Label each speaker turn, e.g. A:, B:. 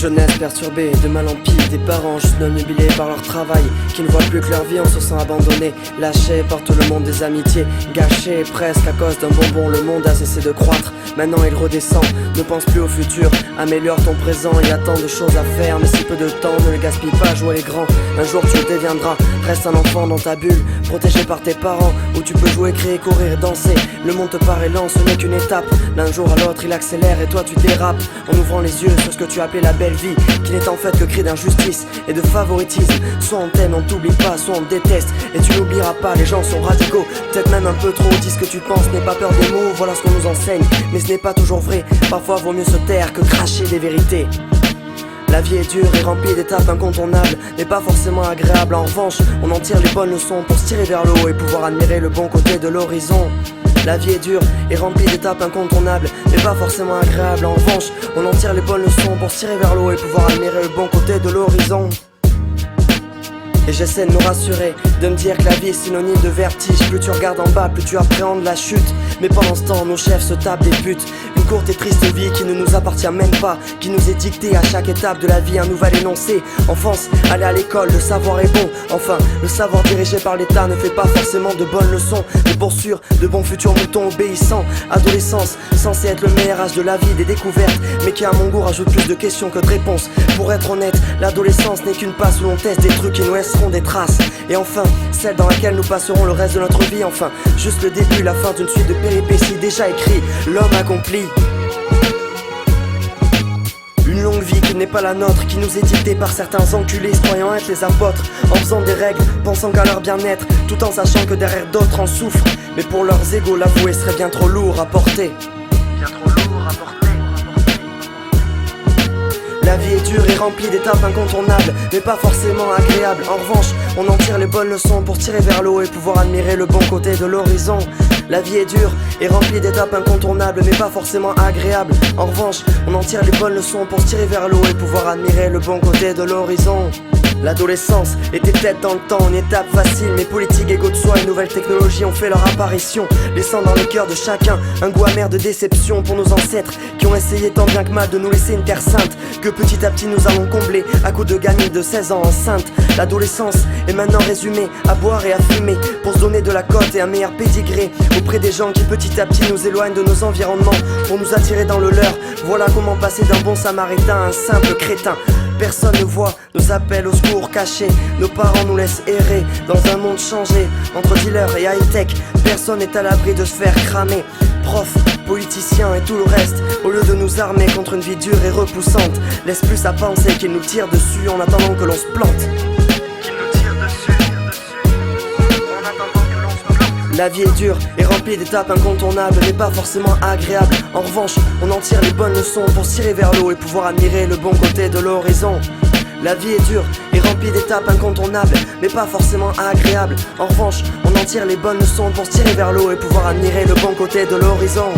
A: jeunesse perturbée, de mal en pis, des parents juste obnubilés par leur travail, qui ne voient plus que leur vie, on se sent abandonné, lâché par tout le monde, des amitiés gâchées presque à cause d'un bonbon. Le monde a cessé de croître, maintenant il redescend. Ne pense plus au futur, améliore ton présent. Il y a tant de choses à faire, mais si peu de temps, ne le gaspille pas, jouer les grands. Un jour tu le deviendras, reste un enfant dans ta bulle, protégé par tes parents, où tu peux jouer, créer, courir et danser. Le monde te paraît lent, ce n'est qu'une étape. D'un jour à l'autre il accélère et toi tu dérapes, en ouvrant les yeux sur ce que tu appelais la belle vie, qui n'est en fait que cri d'injustice et de favoritisme. Soit on t'aime, on t'oublie pas, soit on te déteste, et tu n'oublieras pas, les gens sont radicaux, peut-être même un peu trop. Dis ce que tu penses, n'aie pas peur des mots, voilà ce qu'on nous enseigne, mais ce n'est pas toujours vrai. Parfois vaut mieux se taire que cracher des vérités. La vie est dure et remplie d'étapes incontournables, mais pas forcément agréables. En revanche, on en tire les bonnes leçons pour se tirer vers le haut et pouvoir admirer le bon côté de l'horizon. La vie est dure et remplie d'étapes incontournables, mais pas forcément agréables. En revanche, on en tire les bonnes leçons pour se tirer vers le haut et pouvoir admirer le bon côté de l'horizon. Et j'essaie de me rassurer, de me dire que la vie est synonyme de vertige. Plus tu regardes en bas, plus tu appréhendes la chute. Mais pendant ce temps, nos chefs se tapent des putes. Une courte et triste vie qui ne nous appartient même pas, qui nous est dictée à chaque étape de la vie, un nouvel énoncé. Enfance, aller à l'école, le savoir est bon. Enfin, le savoir dirigé par l'État ne fait pas forcément de bonnes leçons, mais pour sûr, de bons futurs moutons obéissants. Adolescence, censé être le meilleur âge de la vie, des découvertes, mais qui à mon goût rajoute plus de questions que de réponses. Pour être honnête, l'adolescence n'est qu'une passe où l'on teste des trucs qui nous laisseront des traces. Et enfin, celle dans laquelle nous passerons le reste de notre vie. Enfin, juste le début, la fin d'une suite de péripéties déjà écrits, l'homme accompli. Une longue vie qui n'est pas la nôtre, qui nous est dictée par certains enculés, croyant être les apôtres, en faisant des règles, pensant qu'à leur bien-être, tout en sachant que derrière d'autres en souffrent. Mais pour leurs égos, l'avouer serait bien trop lourd à porter. Bien trop lourd à porter. La vie est dure et remplie d'étapes incontournables, mais pas forcément agréables. En revanche, on en tire les bonnes leçons pour tirer vers le haut et pouvoir admirer le bon côté de l'horizon. La vie est dure et remplie d'étapes incontournables, mais pas forcément agréables. En revanche, on en tire les bonnes leçons pour tirer vers le haut et pouvoir admirer le bon côté de l'horizon. L'adolescence était peut-être dans le temps une étape facile, mais politique, égo de soi et nouvelles technologies ont fait leur apparition, laissant dans le cœur de chacun un goût amer de déception pour nos ancêtres qui ont essayé tant bien que mal de nous laisser une terre sainte, que petit à petit nous allons combler à coups de gamines de 16 ans enceintes. L'adolescence est maintenant résumée à boire et à fumer pour se donner de la cote et un meilleur pédigré auprès des gens qui petit à petit nous éloignent de nos environnements pour nous attirer dans le leur. Voilà comment passer d'un bon samaritain à un simple crétin. Personne ne voit nos appels au secours cachés. Nos parents nous laissent errer dans un monde changé entre dealers et high-tech. Personne n'est à l'abri de se faire cramer. Profs, politiciens et tout le reste, au lieu de nous armer contre une vie dure et repoussante, laisse plus à penser qu'ils nous tirent dessus en attendant que l'on se plante. La vie est dure et remplie d'étapes incontournables, mais pas forcément agréables. En revanche, on en tire les bonnes leçons pour se tirer vers le haut et pouvoir admirer le bon côté de l'horizon. La vie est dure et remplie d'étapes incontournables, mais pas forcément agréables. En revanche, on en tire les bonnes leçons pour se tirer vers le haut et pouvoir admirer le bon côté de l'horizon.